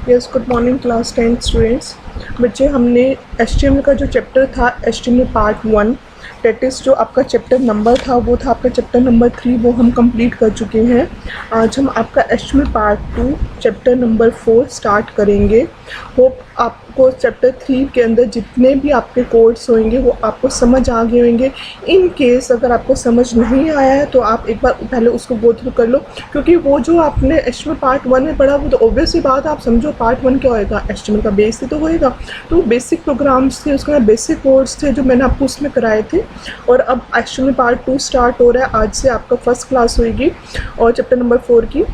Yes, good morning class 10 students. बच्चे, हमने HTML का जो चैप्टर था HTML पार्ट 1, डेट इज़ जो आपका चैप्टर नंबर था वो था आपका चैप्टर नंबर 3, वो हम कंप्लीट कर चुके हैं। आज हम आपका HTML part 2 chapter number 4 start करेंगे। होप आपको चैप्टर 3 के अंदर जितने भी आपके कोड्स होंगे वो आपको समझ आ गए होंगे। इन केस अगर आपको समझ नहीं आया है तो आप एक बार पहले उसको गो थ्रू कर लो, क्योंकि वो जो आपने HTML पार्ट 1 में पढ़ा वो तो ऑब्वियस सी बात है, आप समझो पार्ट 1 क्या होएगा, HTML का बेस ही तो होएगा। तो बेसिक प्रोग्राम्स थे, उसके बाद बेसिक कोड्स थे जो मैंने आपको उसमें कराए थे। और अब HTML पार्ट 2 स्टार्ट हो रहा है, आज से आपका फर्स्ट क्लास होएगी और चैप्टर नंबर 4 की।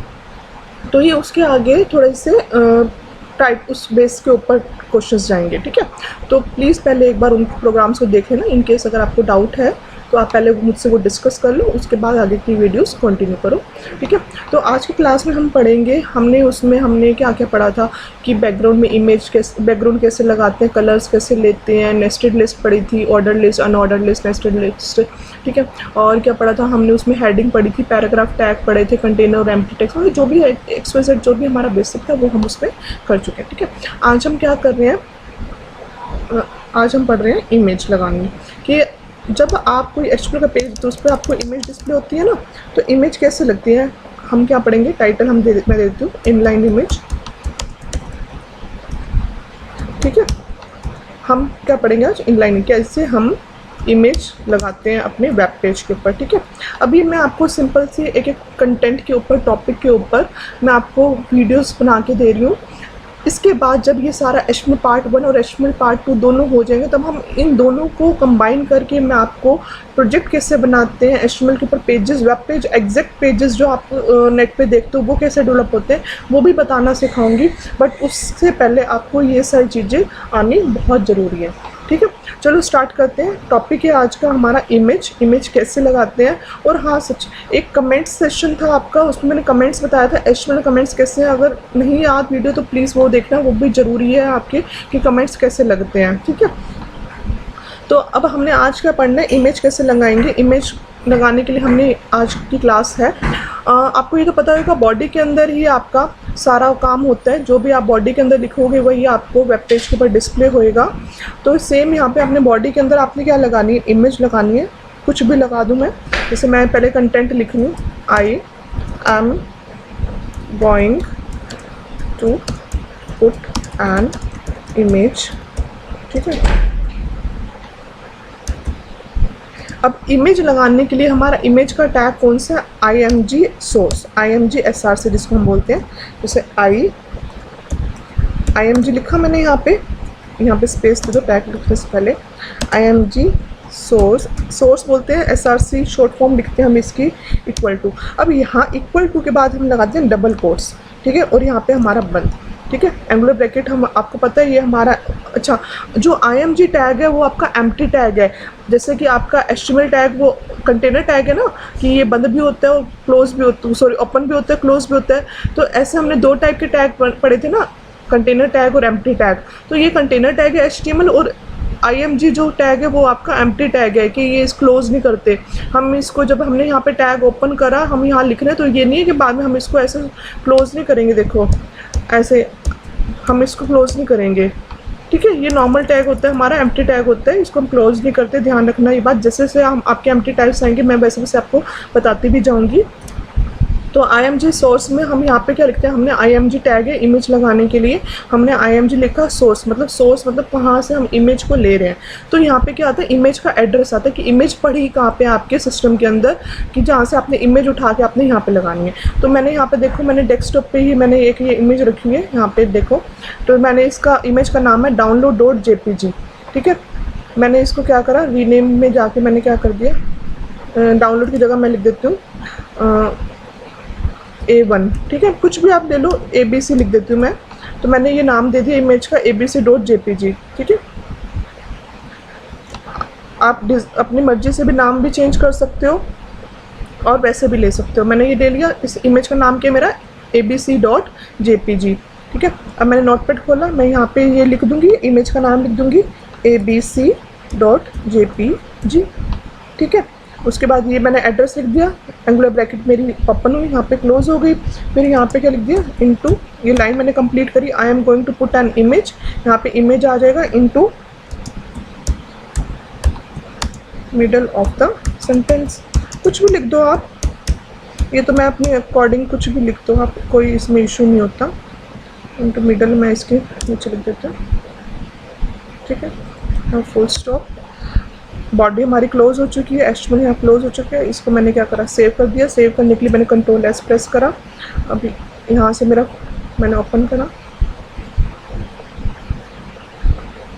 तो ये उसके आगे थोड़े से टाइप उस बेस के ऊपर क्वेश्चंस जाएंगे, ठीक है। तो प्लीज़ पहले एक बार उन प्रोग्राम्स को देख लेना। इन केस अगर आपको डाउट है तो आप पहले मुझसे वो डिस्कस कर लो, उसके बाद आगे की वीडियोस कंटिन्यू करो, ठीक है। तो आज की क्लास में हम पढ़ेंगे, हमने क्या क्या पढ़ा था कि बैकग्राउंड में इमेज कैसे, बैकग्राउंड कैसे लगाते हैं, कलर्स कैसे लेते हैं, नेस्टेड लिस्ट पढ़ी थी, order list, unordered list, nested list, ठीक है। और क्या पढ़ा था हमने, उसमें हेडिंग पढ़ी थी, पैराग्राफ टैग पढ़े थे, कंटेनर और एम्प्टी टेक्स्ट, मतलब जो भी XYZ जो भी हमारा बेसिक था वो हम उसमें कर चुके हैं, ठीक है। आज हम क्या कर रहे हैं, आज हम पढ़ रहे हैं इमेज लगानी, कि जब आप कोई HTML का पेज तो उस पर आपको इमेज डिस्प्ले होती है ना, तो इमेज कैसे लगती है हम क्या पढ़ेंगे। टाइटल मैं दे देती हूँ, इनलाइन इमेज, ठीक है। हम क्या पढ़ेंगे आज, इनलाइन, कैसे हम इमेज लगाते हैं अपने वेब पेज के ऊपर, ठीक है। अभी मैं आपको सिंपल सी एक एक कंटेंट के ऊपर, टॉपिक के ऊपर मैं आपको वीडियोस बना के दे रही हूँ। इसके बाद जब ये सारा HTML पार्ट 1 और HTML पार्ट 2 दोनों हो जाएंगे, तब हम इन दोनों को कंबाइन करके मैं आपको प्रोजेक्ट कैसे बनाते हैं, HTML के ऊपर pages, web page, exact pages जो आप नेट पे देखते हो वो कैसे डेवलप होते हैं वो भी बताना सिखाऊंगी। बट उससे पहले आपको ये सारी चीज़ें आनी बहुत ज़रूरी है, ठीक है। चलो स्टार्ट करते हैं। टॉपिक है आज का हमारा इमेज कैसे लगाते हैं। और हाँ सच, एक कमेंट सेशन था आपका, उसमें मैंने कमेंट्स बताया था HTML कमेंट्स कैसे हैं। अगर नहीं याद वीडियो तो प्लीज़ वो देखना, वो भी ज़रूरी है आपके कि कमेंट्स कैसे लगते हैं, ठीक है। तो अब हमने आज क्या पढ़ना है, इमेज कैसे लगाएंगे। इमेज लगाने के लिए हमने आज की क्लास है, आपको ये तो पता होगा बॉडी के अंदर ही आपका सारा काम होता है, जो भी आप बॉडी के अंदर लिखोगे वही आपको वेब पेज के ऊपर डिस्प्ले होएगा। तो सेम यहाँ पे अपने बॉडी के अंदर आपने क्या लगानी है, इमेज लगानी है। कुछ भी लगा दूँ मैं, जैसे मैं पहले कंटेंट लिख लूँ, I am going to put an image, ठीक है। अब इमेज लगाने के लिए हमारा इमेज का टैग कौन सा है, IMG सोर्स, IMG SR से जिसको हम बोलते हैं। जैसे IMG लिखा मैंने यहाँ पे स्पेस दे दो टैग लिखने से पहले। IMG सोर्स बोलते हैं, SRC शॉर्ट फॉर्म लिखते हैं हम इसकी, इक्वल टू। अब यहाँ इक्वल टू के बाद हम लगाते हैं डबल कोट्स, ठीक है। और यहाँ पे हमारा बंद, ठीक है, एंगुलर ब्रैकेट। हम आपको पता है ये हमारा, अच्छा जो IMG टैग है वो आपका एम्प्टी टैग है। जैसे कि आपका HTML टैग वो कंटेनर टैग है ना, कि ये बंद भी होता है और क्लोज भी होता है, सॉरी ओपन भी होता है, क्लोज भी होता है। तो ऐसे हमने दो टाइप के टैग पढ़े थे ना, कंटेनर टैग और एम्प्टी टैग। तो ये कंटेनर टैग है HTML, और IMG जो टैग है वो आपका एम्प्टी टैग है, कि ये इस क्लोज नहीं करते हम इसको। जब हमने यहाँ पे टैग ओपन करा, हम यहाँ लिख रहे हैं, तो ये नहीं है कि बाद में हम इसको ऐसे क्लोज नहीं करेंगे, देखो ऐसे हम इसको क्लोज नहीं करेंगे, ठीक है। ये नॉर्मल टैग होता है हमारा, एम्प्टी टैग होता है, इसको हम क्लोज नहीं करते, ध्यान रखना ये बात। जैसे जैसे हम आपके एम्प्टी टैग्स आएंगे मैं वैसे वैसे आपको बताती भी जाऊंगी। तो IMG सोर्स में हम यहाँ पे क्या लिखते हैं, हमने IMG टैग है इमेज लगाने के लिए, हमने IMG लिखा। सोर्स मतलब कहाँ से हम इमेज को ले रहे हैं। तो यहाँ पे क्या आता है, इमेज का एड्रेस आता है कि इमेज पड़ी कहाँ पे आपके सिस्टम के अंदर, कि जहाँ से आपने इमेज उठा के आपने यहाँ पे लगानी है। तो मैंने यहाँ पे देखो, मैंने डेस्कटॉप पे ही मैंने एक ये इमेज रखी है, यहाँ पे देखो। तो मैंने इसका इमेज का नाम है download.jpg, ठीक है। मैंने इसको क्या करा, रीनेम में जाके मैंने क्या कर दिया, डाउनलोड की जगह मैं लिख देती हूँ A1, ठीक है। कुछ भी आप ले लो, ABC लिख देती हूँ मैं। तो मैंने ये नाम दे दिया इमेज का abc.jpg, ठीक है। आप अपनी मर्जी से भी नाम भी चेंज कर सकते हो और वैसे भी ले सकते हो। मैंने ये ले लिया, इस इमेज का नाम क्या मेरा abc.jpg, ठीक है। अब मैंने नोटपैड खोला, मैं यहाँ पे ये लिख दूँगी, इमेज का नाम लिख दूँगी abc.jpg, ठीक है। उसके बाद ये मैंने एड्रेस लिख दिया, एंगुलर ब्रैकेट मेरी ओपन हुई, यहाँ पे क्लोज हो गई। फिर यहाँ पे क्या लिख दिया, इनटू, ये लाइन मैंने कंप्लीट करी, I am going to put an image, यहाँ पे इमेज आ जाएगा, into middle of the sentence. कुछ भी लिख दो आप, ये तो मैं अपने अकॉर्डिंग कुछ भी लिख दो आप, कोई इसमें इशू नहीं होता। इनटू मिडल मैं इसके नीचे लिख देता हूँ, ठीक है। अब फुल स्टॉप। बॉडी हमारी क्लोज हो चुकी है, एच1 यहाँ क्लोज हो चुका है। इसको मैंने क्या करा, सेव कर दिया। सेव करने के लिए मैंने कंट्रोल एस प्रेस करा। अभी यहाँ से मेरा मैंने ओपन करा,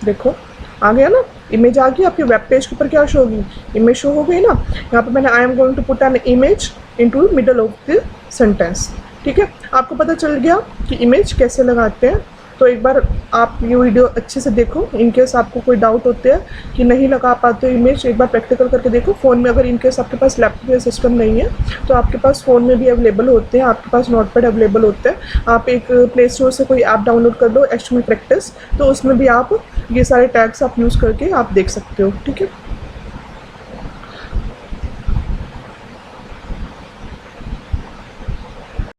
देखो आ गया ना, इमेज आ गई। आपके वेब पेज के ऊपर क्या शो होगी, इमेज शो हो गई ना। यहाँ पे मैंने I am going to put an image into middle of the sentence, ठीक है। आपको पता चल गया कि इमेज कैसे लगाते हैं। तो एक बार आप ये वीडियो अच्छे से देखो, इनकेस आपको कोई डाउट होते हैं कि नहीं लगा पाते हो इमेज, एक बार प्रैक्टिकल करके देखो फ़ोन में। अगर इनकेस आपके पास लैपटॉप या सिस्टम नहीं है तो आपके पास फ़ोन में भी अवेलेबल होते हैं, आपके पास नोटपैड अवेलेबल होते हैं। आप एक प्ले स्टोर से कोई ऐप डाउनलोड कर लो, HTML प्रैक्टिस, तो उसमें भी आप ये सारे टैग्स आप यूज़ करके आप देख सकते हो, ठीक है।